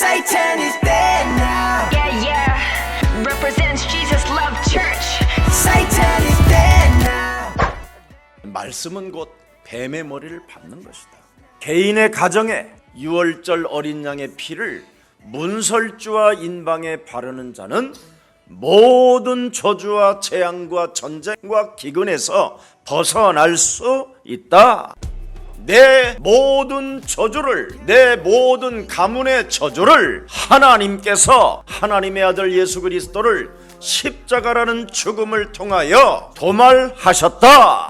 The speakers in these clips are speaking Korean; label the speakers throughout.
Speaker 1: Satan is dead now.
Speaker 2: Yeah, yeah. Represents Jesus Love Church.
Speaker 1: Satan is dead now.
Speaker 3: 말씀은 곧 뱀의 머리를 밟는 것이다. 개인의 가정에 유월절 어린 양의 피를 문설주와 인방에 바르는 자는 모든 저주와 재앙과 전쟁과 기근에서 벗어날 수 있다. 내 모든 저주를, 내 모든 가문의 저주를 하나님께서 하나님의 아들 예수 그리스도를 십자가라는 죽음을 통하여 도말하셨다.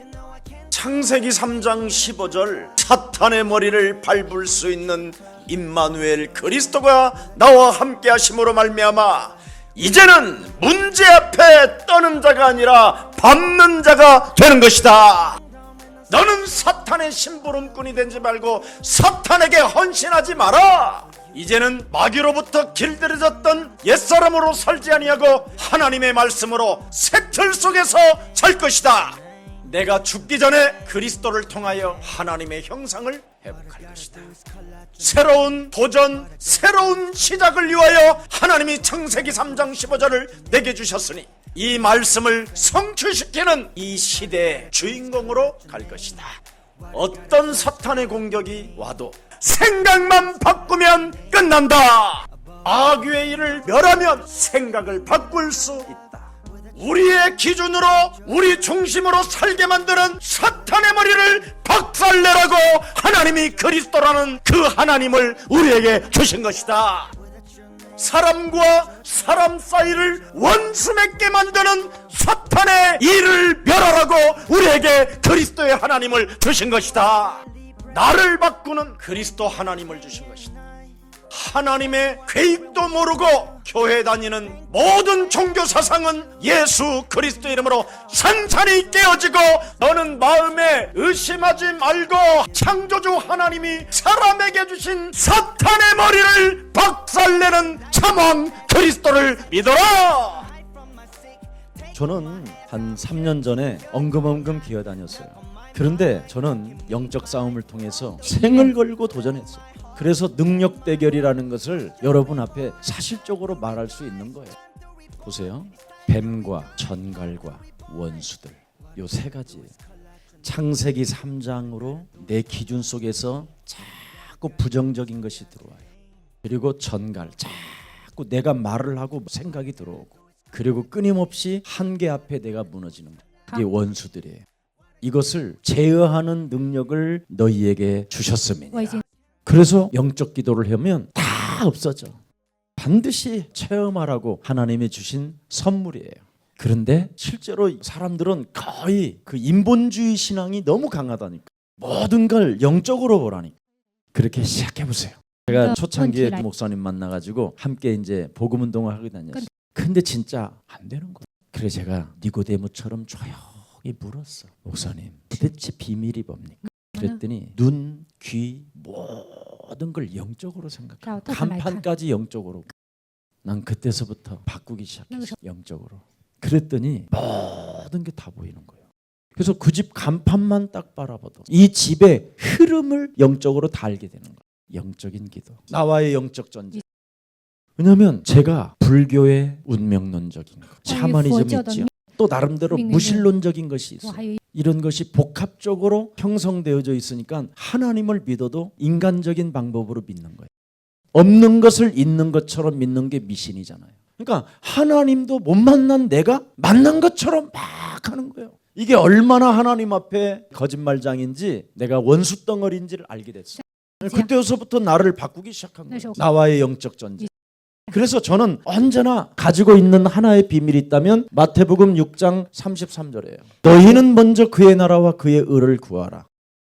Speaker 3: 창세기 3장 15절 사탄의 머리를 밟을 수 있는 임마누엘 그리스도가 나와 함께 하심으로 말미암아 이제는 문제 앞에 떠는 자가 아니라 밟는 자가 되는 것이다. 너는 사탄의 심부름꾼이 되지 말고 사탄에게 헌신하지 마라. 이제는 마귀로부터 길들여졌던 옛사람으로 살지 아니하고 하나님의 말씀으로 새 틀 속에서 살 것이다. 내가 죽기 전에 그리스도를 통하여 하나님의 형상을 회복할 것이다. 새로운 도전, 새로운 시작을 위하여 하나님이 창세기 3장 15절을 내게 주셨으니 이 말씀을 성취시키는 이 시대의 주인공으로 갈 것이다. 어떤 사탄의 공격이 와도 생각만 바꾸면 끝난다. 악의 일을 멸하면 생각을 바꿀 수 있다. 우리의 기준으로, 우리 중심으로 살게 만드는 사탄의 머리를 박살내라고 하나님이 그리스도라는 그 하나님을 우리에게 주신 것이다. 사람과 사람 사이를 원수 맺게 만드는 사탄의 일을 멸하라고 우리에게 그리스도의 하나님을 주신 것이다. 나를 바꾸는 그리스도 하나님을 주신 것이다. 하나님의 계획도 모르고 교회 다니는 모든 종교 사상은 예수 그리스도 이름으로 산산이 깨어지고 너는 마음에 의심하지 말고 창조주 하나님이 사람에게 주신 사탄의 머리를 박살내는 참왕 그리스도를 믿어라.
Speaker 4: 저는 한 3년 전에 엉금엉금 기어다녔어요. 그런데 저는 영적 싸움을 통해서 생을 걸고 도전했어요. 그래서 능력 대결이라는 것을 여러분 앞에 사실적으로 말할 수 있는 거예요. 보세요. 뱀과 전갈과 원수들, 요 세 가지예요. 창세기 3장으로 내 기준 속에서 자꾸 부정적인 것이 들어와요. 그리고 전갈, 자꾸 내가 말을 하고 생각이 들어오고, 그리고 끊임없이 한계 앞에 내가 무너지는 거예요. 그게 원수들이에요. 이것을 제어하는 능력을 너희에게 주셨음이니라. 그래서 영적 기도를 하면 다 없어져. 반드시 체험하라고 하나님이 주신 선물이에요. 그런데 실제로 사람들은 거의 그 인본주의 신앙이 너무 강하다니까. 모든 걸 영적으로 보라니까. 그렇게 시작해 보세요. 제가 초창기에 목사님 만나가지고 함께 이제 복음 운동을 하게 다녔어요. 근데 진짜 안 되는 거예요. 그래서 제가 니고데모처럼 조용히 물었어. 목사님, 도대체 비밀이 뭡니까? 그랬더니 눈, 귀 모든 걸 영적으로 생각해. 간판까지 영적으로. 난 그때서부터 바꾸기 시작했어. 영적으로. 그랬더니 모든 게 다 보이는 거예요. 그래서 그 집 간판만 딱 바라봐도 이 집의 흐름을 영적으로 다 알게 되는 거예요. 영적인 기도. 나와의 영적 전쟁. 왜냐하면 제가 불교의 운명론적인 거, 샤머니즘 있죠. 또 나름대로 무신론적인 것이 있어요. 이런 것이 복합적으로 형성되어져 있으니까 하나님을 믿어도 인간적인 방법으로 믿는 거예요. 없는 것을 있는 것처럼 믿는 게 미신이잖아요. 그러니까 하나님도 못 만난 내가 만난 것처럼 막 하는 거예요. 이게 얼마나 하나님 앞에 거짓말장인지 내가 원수 덩어리인지를 알게 됐어요. 그때서부터 나를 바꾸기 시작한 거예요. 나와의 영적 전쟁. 그래서 저는 언제나 가지고 있는 하나의 비밀이 있다면 마태복음 6장 33절이에요. 너희는 먼저 그의 나라와 그의 의를 구하라.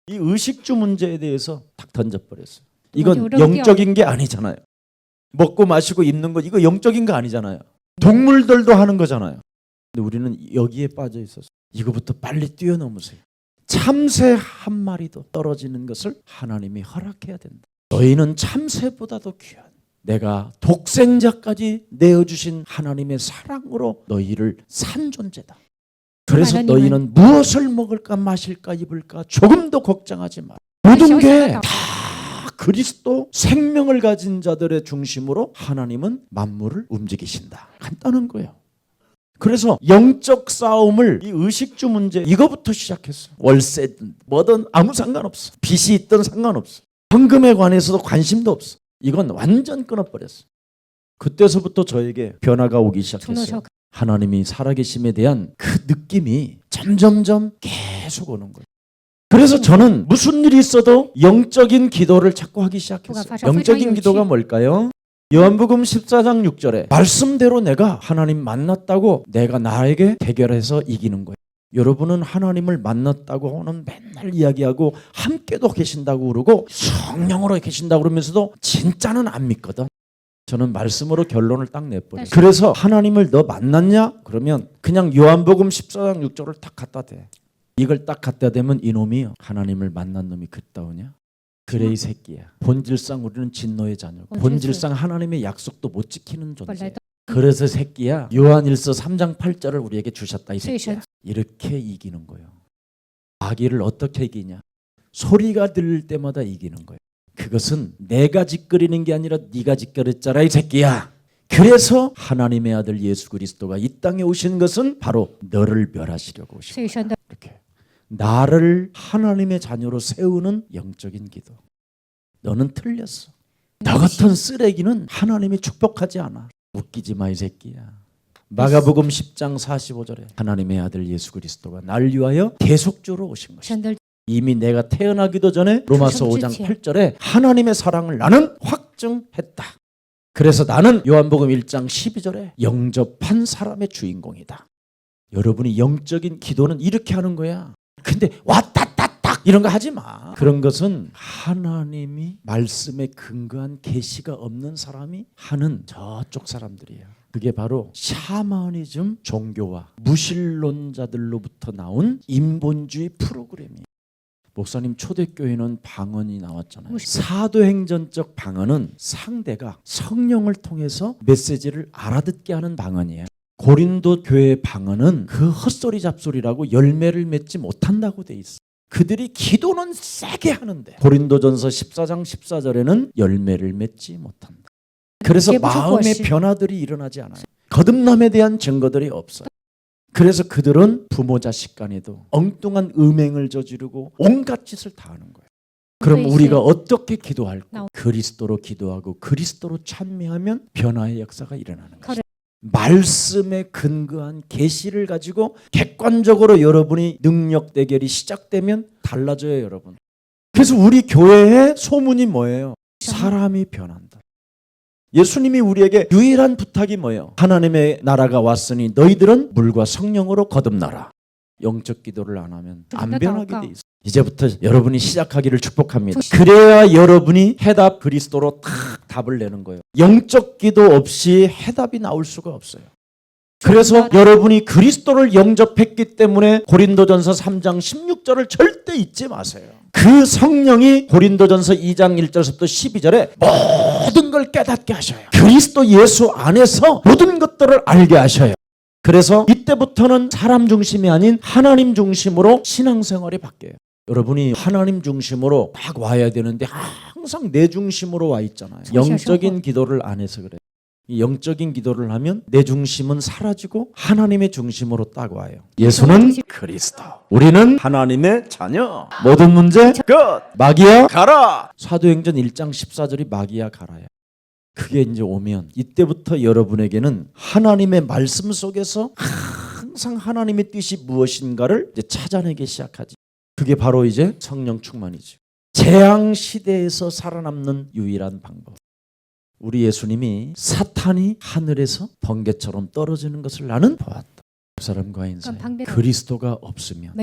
Speaker 4: 이 의식주 문제에 대해서 딱 던져버렸어요. 이건 영적인 게 아니잖아요. 먹고 마시고 입는 것, 이거 영적인 거 아니잖아요. 동물들도 하는 거잖아요. 근데 우리는 여기에 빠져 있었어요. 이거부터 빨리 뛰어넘으세요. 참새 한 마리도 떨어지는 것을 하나님이 허락해야 된다. 너희는 참새보다도 귀한 내가 독생자까지 내어주신 하나님의 사랑으로 너희를 산 존재다. 그래서 너희는 무엇을 먹을까 마실까 입을까 조금도 걱정하지 마. 모든 게 다 그리스도 생명을 가진 자들의 중심으로 하나님은 만물을 움직이신다. 간단한 거예요. 그래서 영적 싸움을 이 의식주 문제 이거부터 시작했어요. 월세든 뭐든 아무 상관없어. 빚이 있든 상관없어. 헌금에 관해서도 관심도 없어. 이건 완전 끊어버렸어. 그때서부터 저에게 변화가 오기 시작했어요. 하나님이 살아계심에 대한 그 느낌이 점점점 계속 오는 거예요. 그래서 저는 무슨 일이 있어도 영적인 기도를 자꾸 하기 시작했어요. 영적인 기도가 뭘까요? 요한복음 14장 6절에 말씀대로 내가 하나님 만났다고 내가 나에게 대결해서 이기는 거예요. 여러분은 하나님을 만났다고는 맨날 이야기하고 함께도 계신다고 그러고 성령으로 계신다고 그러면서도 진짜는 안 믿거든. 저는 말씀으로 결론을 딱 내버려요. 그래서 하나님을 너 만났냐? 그러면 그냥 요한복음 14장 6절을 딱 갖다 대. 이걸 딱 갖다 대면 이놈이 하나님을 만난 놈이 그따오냐? 그래 이 새끼야. 본질상 우리는 진노의 자녀고 본질상 하나님의 약속도 못 지키는 존재야. 그래서 새끼야 요한일서 3장 8절을 우리에게 주셨다 이 새끼야. 이렇게 이기는 거예요. 마귀를 어떻게 이기냐? 소리가 들릴 때마다 이기는 거예요. 그것은 내가 짓거리는 게 아니라 네가 짓거렸잖아 이 새끼야. 그래서 하나님의 아들 예수 그리스도가 이 땅에 오신 것은 바로 너를 멸하시려고 오신 거예요. 이렇게 나를 하나님의 자녀로 세우는 영적인 기도. 너는 틀렸어. 너 같은 쓰레기는 하나님이 축복하지 않아. 웃기지 마 이 새끼야. 마가복음 10장 45절에 하나님의 아들 예수 그리스도가 날 위하여 대속주로 오신 것이다. 이미 내가 태어나기도 전에 로마서 5장 8절에 하나님의 사랑을 나는 확증했다. 그래서 나는 요한복음 1장 12절에 영접한 사람의 주인공이다. 여러분이 영적인 기도는 이렇게 하는 거야. 근데 왔다 딱 이런 거 하지 마. 그런 것은 하나님이 말씀에 근거한 계시가 없는 사람이 하는 저쪽 사람들이에요. 그게 바로 샤머니즘 종교와 무신론자들로부터 나온 인본주의 프로그램이에요. 목사님 초대교회는 방언이 나왔잖아요. 사도행전적 방언은 상대가 성령을 통해서 메시지를 알아듣게 하는 방언이에요. 고린도 교회 방언은 그 헛소리 잡소리라고 열매를 맺지 못한다고 돼 있어. 그들이 기도는 세게 하는데 고린도전서 14장 14절에는 열매를 맺지 못한다. 그래서 마음의 변화들이 일어나지 않아요. 거듭남에 대한 증거들이 없어요. 그래서 그들은 부모 자식 간에도 엉뚱한 음행을 저지르고 온갖 짓을 다 하는 거예요. 그럼 우리가 어떻게 기도할까? 그리스도로 기도하고 그리스도로 찬미하면 변화의 역사가 일어나는 거죠. 말씀에 근거한 계시를 가지고 객관적으로 여러분이 능력 대결이 시작되면 달라져요, 여러분. 그래서 우리 교회의 소문이 뭐예요? 사람이 변한다. 예수님이 우리에게 유일한 부탁이 뭐예요? 하나님의 나라가 왔으니 너희들은 물과 성령으로 거듭나라. 영적 기도를 안 하면 안 변하게 돼 있어요. 이제부터 여러분이 시작하기를 축복합니다. 그래야 여러분이 해답 그리스도로 딱 답을 내는 거예요. 영적 기도 없이 해답이 나올 수가 없어요. 그래서 여러분이 그리스도를 영접했기 때문에 고린도전서 3장 16절을 절대 잊지 마세요. 그 성령이 고린도전서 2장 1절부터 12절에 모든 걸 깨닫게 하셔요. 그리스도 예수 안에서 모든 것들을 알게 하셔요. 그래서 이때부터는 사람 중심이 아닌 하나님 중심으로 신앙생활이 바뀌어요. 여러분이 하나님 중심으로 딱 와야 되는데 항상 내 중심으로 와 있잖아요. 영적인 기도를 안 해서 그래요. 이 영적인 기도를 하면 내 중심은 사라지고 하나님의 중심으로 딱 와요. 예수는 그리스도, 우리는 하나님의 자녀. 모든 문제 끝. 마귀야 가라. 사도행전 1장 14절이 마귀야 가라야. 그게 이제 오면 이때부터 여러분에게는 하나님의 말씀 속에서 항상 하나님의 뜻이 무엇인가를 이제 찾아내기 시작하지. 그게 바로 이제 성령 충만이죠. 재앙 시대에서 살아남는 유일한 방법. 우리 예수님이 사탄이 하늘에서 번개처럼 떨어지는 것을 나는 보았다. 그 사람과 인생 그리스도가 없으면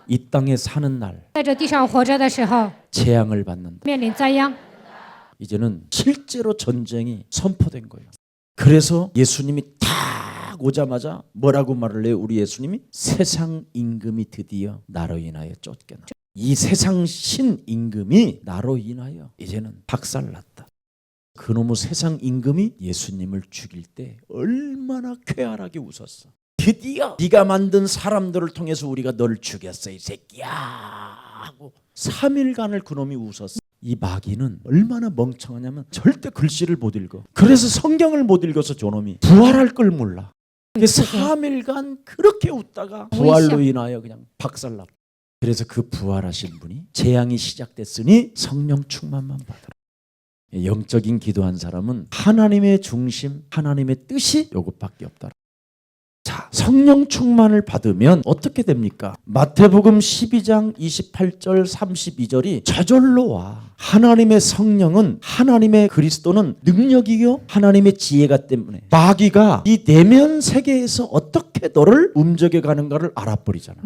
Speaker 4: 이 땅에 사는 날 재앙을 받는다. 이제는 실제로 전쟁이 선포된 거예요. 그래서 예수님이 딱 오자마자 뭐라고 말을 해요? 우리 예수님이 세상 임금이 드디어 나로 인하여 쫓겨나. 이 세상 신 임금이 나로 인하여 이제는 박살났다. 그놈의 세상 임금이 예수님을 죽일 때 얼마나 쾌활하게 웃었어. 드디어 네가 만든 사람들을 통해서 우리가 너를 죽였어 이 새끼야 하고 3일간을 그놈이 웃었어. 이 마귀는 얼마나 멍청하냐면 절대 글씨를 못 읽어. 그래서 성경을 못 읽어서 저놈이 부활할 걸 몰라. 3일간 그렇게 웃다가 부활로 인하여 그냥 박살났고. 그래서 그 부활하신 분이 재앙이 시작됐으니 성령 충만만 받으라. 영적인 기도한 사람은 하나님의 중심, 하나님의 뜻이 이것밖에 없다. 자, 성령 충만을 받으면 어떻게 됩니까? 마태복음 12장 28절 32절이 저절로 와. 하나님의 성령은, 하나님의 그리스도는 능력이요 하나님의 지혜가 때문에 마귀가 이 내면 세계에서 어떻게 너를 움직여 가는가를 알아버리잖아.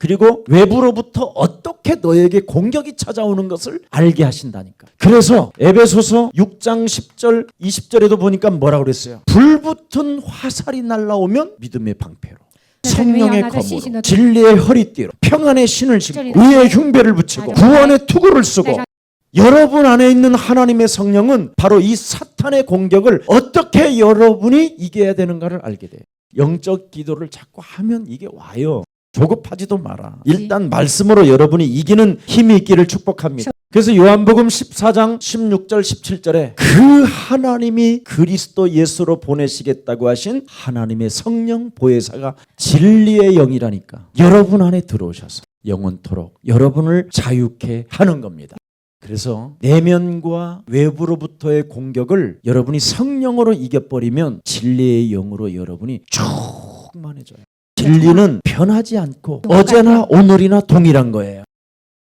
Speaker 4: 그리고 외부로부터 어떻게 너에게 공격이 찾아오는 것을 알게 하신다니까. 그래서 에베소서 6장 10절 20절에도 보니까 뭐라고 그랬어요? 불붙은 화살이 날라오면 믿음의 방패로, 성령의 검으로, 진리의 허리띠로, 평안의 신을 신고, 의의 흉배를 붙이고, 구원의 투구를 쓰고. 여러분 안에 있는 하나님의 성령은 바로 이 사탄의 공격을 어떻게 여러분이 이겨야 되는가를 알게 돼요. 영적 기도를 자꾸 하면 이게 와요. 조급하지도 마라. 일단 말씀으로 여러분이 이기는 힘이 있기를 축복합니다. 그래서 요한복음 14장 16절 17절에 그 하나님이 그리스도 예수로 보내시겠다고 하신 하나님의 성령 보혜사가 진리의 영이라니까 여러분 안에 들어오셔서 영원토록 여러분을 자유케 하는 겁니다. 그래서 내면과 외부로부터의 공격을 여러분이 성령으로 이겨버리면 진리의 영으로 여러분이 충만해져요. 진리는 변하지 않고 어제나 오늘이나 동일한 거예요.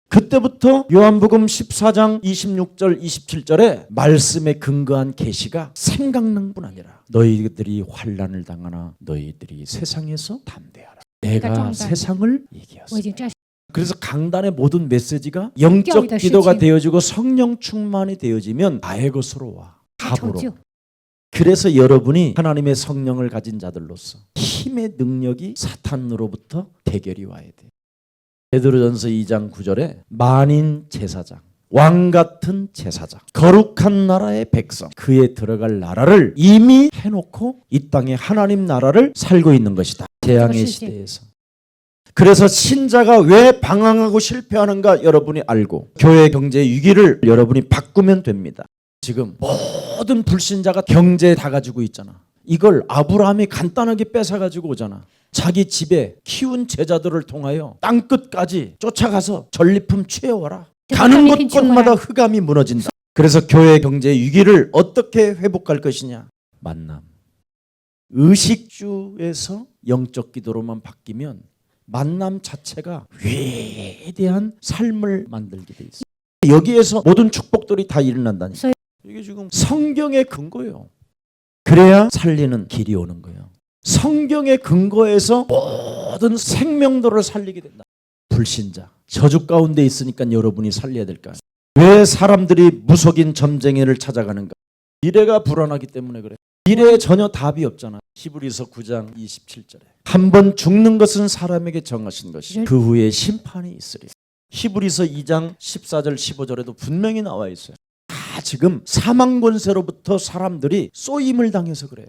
Speaker 4: 그때부터 요한복음 14장 26절 27절에 말씀에 근거한 계시가 생각난 뿐 아니라 너희들이 환난을 당하나 너희들이 세상에서 담대하라. 내가 세상을 이겼어. 그래서 강단의 모든 메시지가 영적 기도가 되어지고 성령 충만이 되어지면 나의 것으로 와. 답으로. 그래서 여러분이 하나님의 성령을 가진 자들로서 힘의 능력이 사탄으로부터 대결이 와야 돼. 베드로전서 2장 9절에 만인 제사장, 왕 같은 제사장, 거룩한 나라의 백성, 그에 들어갈 나라를 이미 해놓고 이 땅에 하나님 나라를 살고 있는 것이다. 재앙의 시대에서. 그래서 신자가 왜 방황하고 실패하는가 여러분이 알고 교회 경제 위기를 여러분이 바꾸면 됩니다. 지금 모든 불신자가 경제 다 가지고 있잖아. 이걸 아브라함이 간단하게 뺏어가지고 오잖아. 자기 집에 키운 제자들을 통하여 땅끝까지 쫓아가서 전리품 취해와라. 가는 곳곳마다 흑암이 무너진다. 그래서 교회 경제 위기를 어떻게 회복할 것이냐? 만남. 의식주에서 영적 기도로만 바뀌면 만남 자체가 위대한 삶을 만들게 돼 있어. 여기에서 모든 축복들이 다 일어난다니까. 이게 지금 성경의 근거예요. 그래야 살리는 길이 오는 거예요. 성경의 근거에서 모든 생명들을 살리게 된다. 불신자, 저주 가운데 있으니까 여러분이 살려야 될까? 왜 사람들이 무속인 점쟁이를 찾아가는가? 미래가 불안하기 때문에 그래. 미래에 전혀 답이 없잖아. 히브리서 9장 27절에 한 번 죽는 것은 사람에게 정하신 것이 그 후에 심판이 있으리. 히브리서 2장 14절 15절에도 분명히 나와 있어요. 다 지금 사망 권세로부터 사람들이 쏘임을 당해서 그래요.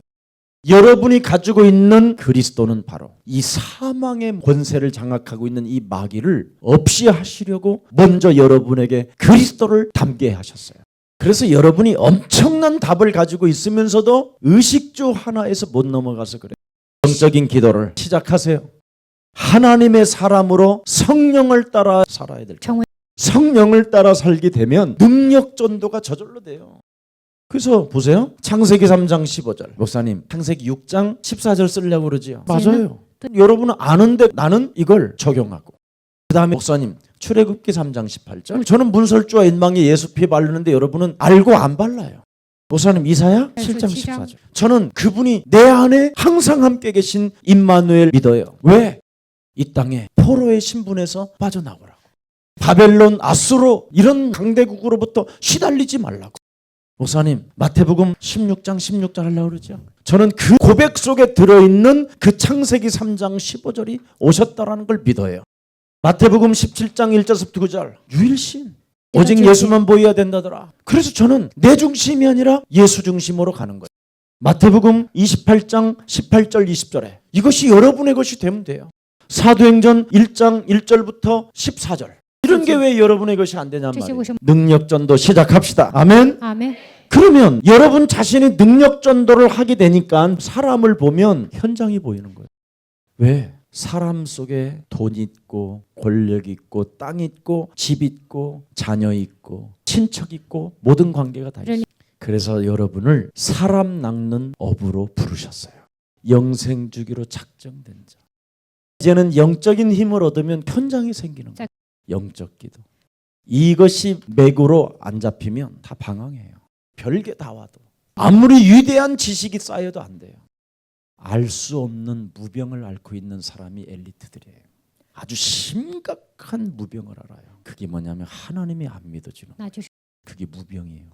Speaker 4: 여러분이 가지고 있는 그리스도는 바로 이 사망의 권세를 장악하고 있는 이 마귀를 없이 하시려고 먼저 여러분에게 그리스도를 담게 하셨어요. 그래서 여러분이 엄청난 답을 가지고 있으면서도 의식주 하나에서 못 넘어가서 그래요. 영적인 기도를 시작하세요. 하나님의 사람으로 성령을 따라 살아야 될 거예요. 성령을 따라 살게 되면 능력 전도가 저절로 돼요. 그래서 보세요. 창세기 3장 15절. 목사님, 창세기 6장 14절 쓰려고 그러지요. 맞아요. 여러분은 아는데 나는 이걸 적용하고. 그 다음에 목사님, 출애굽기 3장 18절. 저는 문설주와 인방에 예수 피 바르는데 여러분은 알고 안 발라요. 목사님, 이사야 7장 14절. 저는 그분이 내 안에 항상 함께 계신 임마누엘 믿어요. 왜? 이 땅에 포로의 신분에서 빠져나오라고. 바벨론, 아수로 이런 강대국으로부터 시달리지 말라고. 목사님, 마태복음 16장 16절 하려고 그러죠. 저는 그 고백 속에 들어있는 그 창세기 3장 15절이 오셨다라는 걸 믿어요. 마태복음 17장 1절부터 9절 유일신 오직 예수만 보여야 된다더라. 그래서 저는 내 중심이 아니라 예수 중심으로 가는 거예요. 마태복음 28장 18절 20절에 이것이 여러분의 것이 되면 돼요. 사도행전 1장 1절부터 14절 이런 게 왜 여러분의 것이 안 되냔
Speaker 5: 这些
Speaker 4: 말이에요.
Speaker 5: 为什么？
Speaker 4: 능력 전도 시작합시다. 아멘.
Speaker 5: 阿门。
Speaker 4: 그러면 여러분 자신이 능력 전도를 하게 되니까 사람을 보면 현장이 보이는 거예요. 왜? 사람 속에 돈 있고 권력 있고 땅 있고 집 있고 자녀 있고 친척 있고 모든 관계가 다 있어요. 그래서 여러분을 사람 낚는 업으로 부르셨어요. 영생 주기로 작정된 자. 이제는 영적인 힘을 얻으면 현장이 생기는 거예요. 영적 기도. 이것이 맥으로 안 잡히면 다 방황해요. 별게 다 와도. 아무리 위대한 지식이 쌓여도 안 돼요. 알 수 없는 무병을 앓고 있는 사람이 엘리트들이에요. 아주 심각한 무병을 알아요. 그게 뭐냐면 하나님이 안 믿어지는 거예요.
Speaker 5: 那就是
Speaker 4: 그게 무병이에요.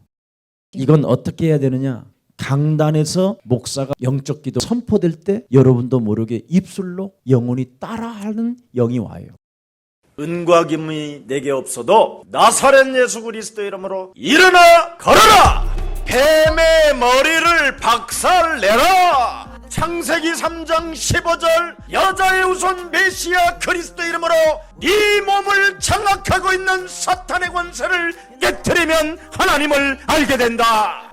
Speaker 4: 이건 어떻게 해야 되느냐? 강단에서 목사가 영적 기도 선포될 때 여러분도 모르게 입술로 영혼이 따라하는 영이 와요.
Speaker 3: 은과 금이 내게 없어도 나사렛 예수 그리스도의 이름으로 일어나 걸어라! 뱀의 머리를 박살내라! 창세기 3장 15절 여자의 우선 메시아 그리스도 이름으로 네 몸을 장악하고 있는 사탄의 권세를 깨트리면 하나님을 알게 된다.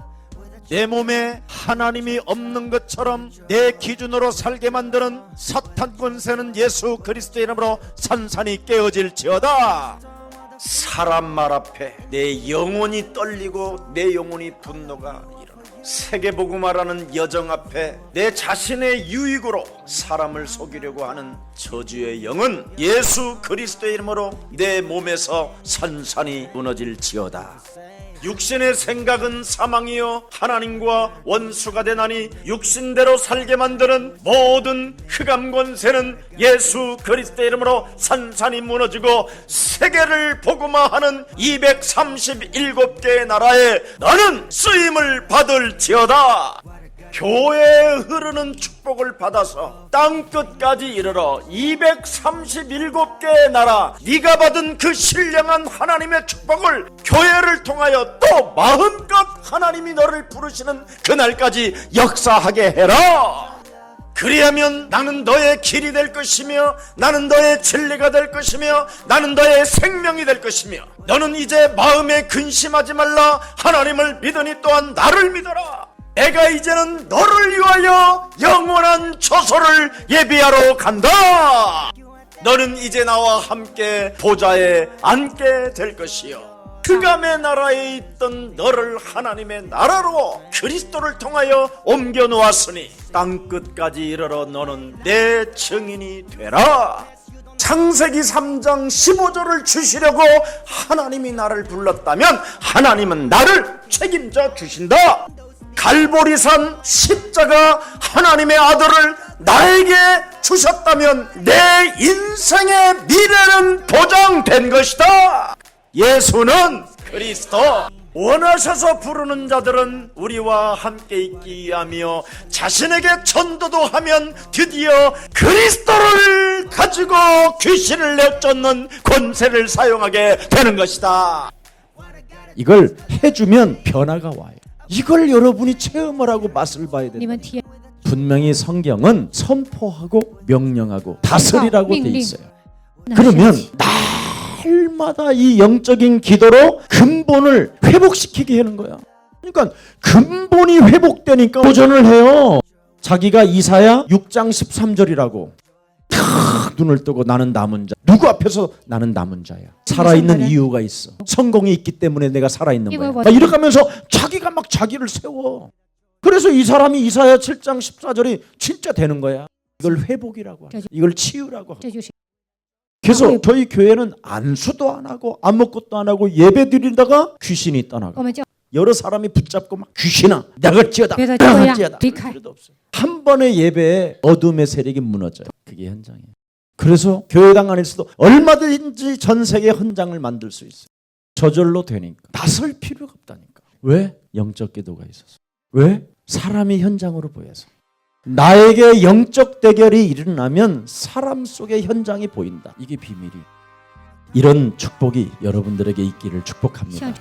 Speaker 3: 내 몸에 하나님이 없는 것처럼 내 기준으로 살게 만드는 사탄 권세는 예수 그리스도 이름으로 산산이 깨어질지어다. 사람 말 앞에 내 영혼이 떨리고 내 영혼이 분노가 일어나. 세계복음화라는 여정 앞에 내 자신의 유익으로 사람을 속이려고 하는 저주의 영은 예수 그리스도의 이름으로 내 몸에서 산산이 무너질지어다. 육신의 생각은 사망이요 하나님과 원수가 되나니 육신대로 살게 만드는 모든 흑암 권세는 예수 그리스도의 이름으로 산산이 무너지고 세계를 복음화하는 237개의 나라에 너는 쓰임을 받을지어다. 교회에 흐르는 축복을 받아서 땅끝까지 이르러 237개의 나라 네가 받은 그 신령한 하나님의 축복을 교회를 통하여 또 마음껏 하나님이 너를 부르시는 그날까지 역사하게 해라. 그리하면 나는 너의 길이 될 것이며 나는 너의 진리가 될 것이며 나는 너의 생명이 될 것이며 너는 이제 마음에 근심하지 말라. 하나님을 믿으니 또한 나를 믿어라. 내가 이제는 너를 위하여 영원한 처소를 예비하러 간다. 너는 이제 나와 함께 보좌에 앉게 될 것이요 흑암의 나라에 있던 너를 하나님의 나라로 그리스도를 통하여 옮겨 놓았으니 땅끝까지 이르러 너는 내 증인이 되라. 창세기 3장 15절을 주시려고 하나님이 나를 불렀다면 하나님은 나를 책임져 주신다. 갈보리산 십자가 하나님의 아들을 나에게 주셨다면 내 인생의 미래는 보장된 것이다. 예수는 그리스도. 원하셔서 부르는 자들은 우리와 함께 있기 위하며 자신에게 전도도 하면 드디어 그리스도를 가지고 귀신을 내쫓는 권세를 사용하게 되는 것이다.
Speaker 4: 이걸 해주면 변화가 와요. 이걸 여러분이 체험을 하고 맛을 봐야
Speaker 5: 你
Speaker 4: 된다.
Speaker 5: 们体验
Speaker 4: 분명히 성경은 선포하고 명령하고 다스리라고 돼 있어요.
Speaker 5: 那
Speaker 4: 그러면
Speaker 5: 神奇
Speaker 4: 날마다 이 영적인 기도로 근본을 회복시키게 하는 거야. 그러니까 근본이 회복되니까 도전을 해요. 자기가 이사야 6장 13절이라고 탁 눈을 뜨고 나는 남은 자. 누구 앞에서 나는 남은 자야. 살아있는 이유가 있어. 성공이 있기 때문에 내가 살아있는 거야. 이렇게 하면서 자기가 막 자기를 세워. 그래서 이 사람이 이사야 7장 14절이 진짜 되는 거야. 이걸 회복이라고 하고 이걸 치유라고 하고.
Speaker 5: 这就是
Speaker 4: 그래서 저희 교회는 안수도 안 하고 아무것도 안 하고 예배 드리다가 귀신이
Speaker 5: 我
Speaker 4: 떠나가.
Speaker 5: 们叫
Speaker 4: 여러 사람이 붙잡고 막 귀신아 나갈지어다
Speaker 5: 그래서
Speaker 4: 나갈지어다.
Speaker 5: 저야,
Speaker 4: 그럴 필요도 없어요. 한 번의 예배에 어둠의 세력이 무너져요. 그게 현장이에요. 그래서 교회당 안에서도 얼마든지 전 세계 현장을 만들 수 있어요. 저절로 되니까. 나설 필요가 없다니까. 왜? 영적 기도가 있어서. 왜? 사람이 현장으로 보여서. 나에게 영적 대결이 일어나면 사람 속의 현장이 보인다. 이게 비밀이. 이런 축복이 여러분들에게 있기를 축복합니다.